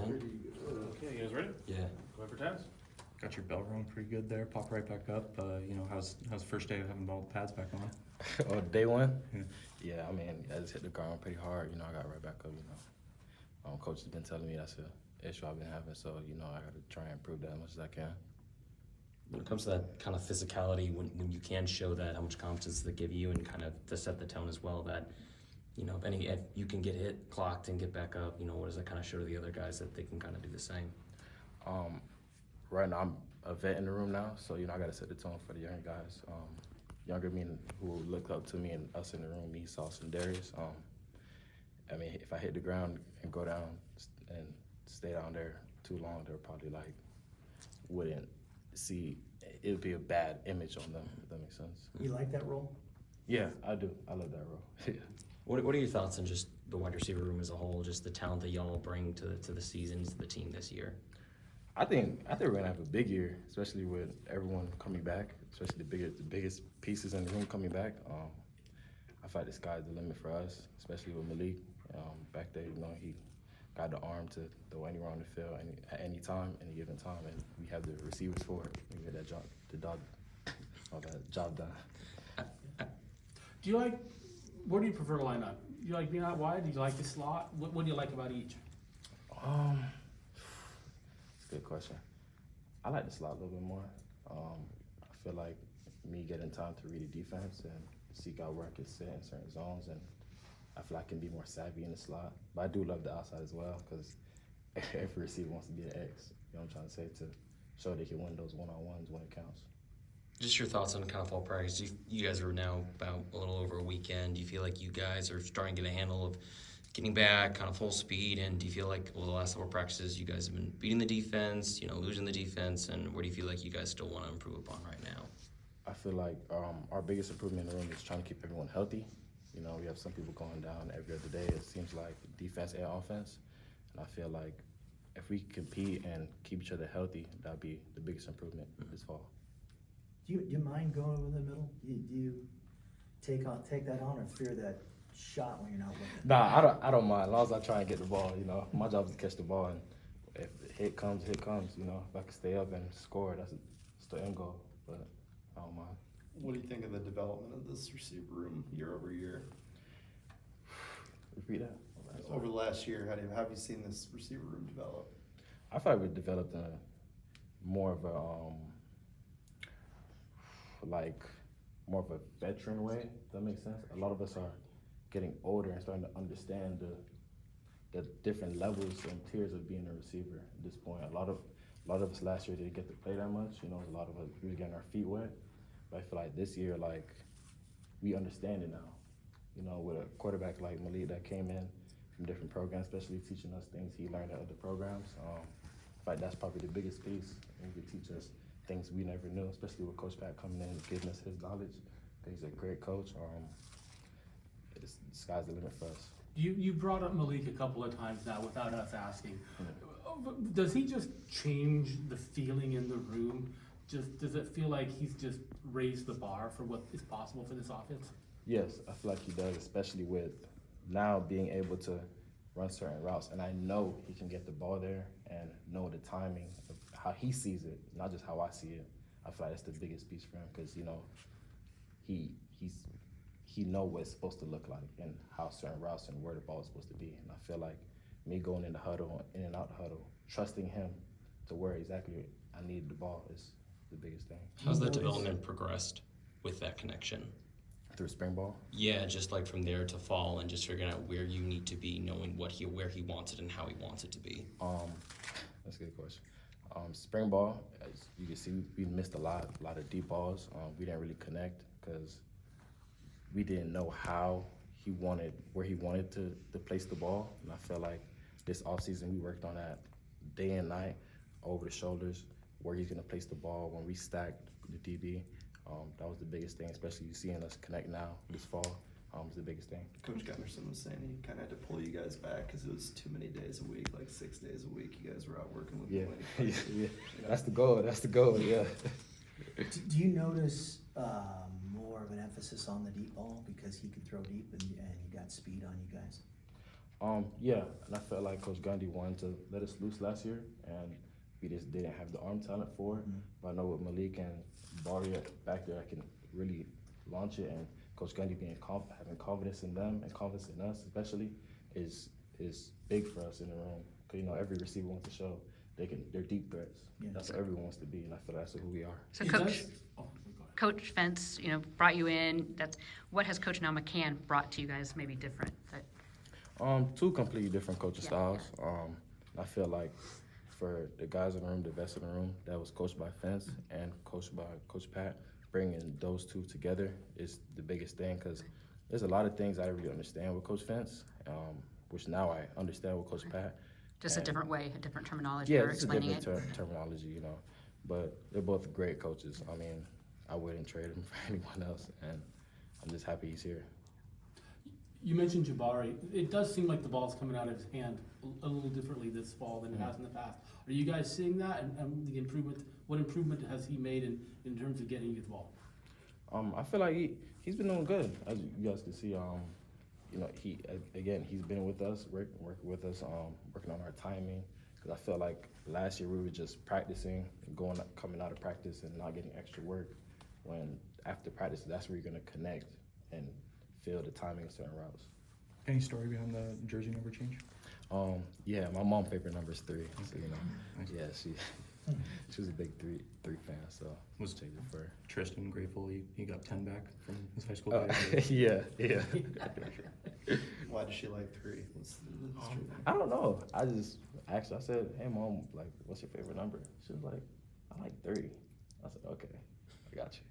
man. Okay, you guys ready? Yeah. Go ahead for Taz. Got your bell rung pretty good there. Pop right back up. How's the first day of having all the pads back on? Oh, day one? Yeah. Yeah, I mean, I just hit the ground pretty hard. I got right back up, Coach has been telling me that's an issue I've been having, so, I got to try and improve that as much as I can. When it comes to that kind of physicality, when you can show that, how much confidence does that give you, and kind of to set the tone as well that, if you can get hit, clocked, and get back up, what does that kind of show to the other guys that they can kind of do the same? Right now, I'm a vet in the room now, so, I got to set the tone for the younger guys. Younger men who look up to me and us in the room, me, Sauce, and Darius. If I hit the ground and go down and stay down there too long, they're probably wouldn't see, it would be a bad image on them, if that makes sense. You like that role? Yeah, I do. I love that role. Yeah. What are your thoughts on just the wide receiver room as a whole, just the talent that y'all bring to the seasons, to the team this year? I think we're gonna have a big year, especially with everyone coming back, especially the biggest pieces in the room coming back. I feel like the sky's the limit for us, especially with Malik. Back there, he got the arm to throw anywhere on the field at any time, any given time, and we have the receivers for it. We get that job done. Where do you prefer to line up? You like being out wide? Do you like the slot? What do you like about each? It's a good question. I like the slot a little bit more. I feel like me getting time to read the defense and seek out where I can sit in certain zones, and I feel like I can be more savvy in the slot. But I do love the outside as well, because every receiver wants to be an X. You know what I'm trying to say? To show they can win those one-on-ones when it counts. Just your thoughts on kind of fall practice. You guys are now about a little over a weekend. Do you feel like you guys are starting to get a handle of getting back kind of full speed? And do you feel like, the last several practices you guys have been beating the defense, losing the defense, and where do you feel like you guys still want to improve upon right now? I feel like our biggest improvement in the room is trying to keep everyone healthy. We have some people going down every other day. It seems like defense and offense. And I feel like if we compete and keep each other healthy, that'd be the biggest improvement this fall. Do you mind going over the middle? Do you take that on, or fear that shot when you're not looking? Nah, I don't mind, as long as I try and get the ball. My job is to catch the ball, and if the hit comes. If I can stay up and score, that's the end goal. But I don't mind. What do you think of the development of this receiver room year over year? Repeat that. Over the last year, have you seen this receiver room develop? I feel like we developed more of a veteran way. If that makes sense. A lot of us are getting older and starting to understand the different levels and tiers of being a receiver at this point. A lot of us last year didn't get to play that much. A lot of us, we were getting our feet wet. But I feel like this year, we understand it now. With a quarterback like Malik that came in from different programs, especially teaching us things he learned at other programs. I feel like that's probably the biggest piece. He could teach us things we never knew, especially with Coach Pat coming in and giving us his knowledge. He's a great coach. The sky's the limit for us. You brought up Malik a couple of times now without us asking. Does he just change the feeling in the room? Does it feel like he's just raised the bar for what is possible for this offense? Yes, I feel like he does, especially with now being able to run certain routes. And I know he can get the ball there and know the timing of how he sees it, not just how I see it. I feel like that's the biggest piece for him, because he know what it's supposed to look like and how certain routes and where the ball is supposed to be. And I feel like me going in the huddle, in and out the huddle, trusting him to where exactly I need the ball is the biggest thing. How's that development progressed with that connection? Through spring ball? Yeah, just from there to fall and just figuring out where you need to be, knowing where he wants it and how he wants it to be. That's a good question. Spring ball, as you can see, we missed a lot of deep balls. We didn't really connect because we didn't know where he wanted to place the ball. And I feel like this offseason we worked on that day and night, over the shoulders, where he's gonna place the ball when we stacked the DB. That was the biggest thing, especially seeing us connect now this fall. Was the biggest thing. Coach Gunderson was saying he kind of had to pull you guys back because it was too many days a week, 6 days a week. You guys were out working with Malik. Yeah. That's the goal. Yeah. Do you notice more of an emphasis on the deep ball because he can throw deep and you got speed on you guys? Yeah, and I felt like Coach Gundy wanted to let us loose last year, and we just didn't have the arm talent for it. But I know with Malik and Barria back there, I can really launch it, and Coach Gundy being having confidence in them and confidence in us, especially, is big for us in the room. Cause you know every receiver wants to show they're deep threats. Yeah. That's what everyone wants to be, and I feel that's who we are. So He Coach, does- oh, go ahead. Coach Fentz, brought you in. What has Coach Now McCann brought to you guys maybe different? Two completely different coaching Yeah. styles. I feel like for the guys in the room, the vets in the room, that was coached by Fence and coached by Coach Pat. Bringing those two together is the biggest thing because there's a lot of things I didn't really understand with Coach Fence, which now I understand with Coach Pat. Just a And- different way, a different terminology Yeah, for it's a explaining different it. terminology, but they're both great coaches. I mean, I wouldn't trade him for anyone else, and I'm just happy he's here. You mentioned Jabari. It does seem like the ball's coming out of his hand a little differently this fall than it has in the past. Are you guys seeing that and the improvement? What improvement has he made in terms of getting you the ball? I feel like he's been doing good, as you guys can see. He's been with us, working with us, working on our timing. Because I feel like last year we were just practicing, coming out of practice and not getting extra work. When after practice, that's where you're gonna connect and feel the timing of certain routes. Any story behind the jersey number change? Yeah, my mom's favorite number is 3. So Nice. yeah, she was a big three fan, so Was changed it for her. Tristan grateful he got 10 back from his high school days? Yeah. Why does she like 3? What's the history there? I don't know. I just asked her, I said, hey mom, like, what's your favorite number? She was like, I like 3. I said, okay, I got you.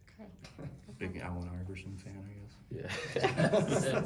Big Allen Iverson fan, I guess. Yeah.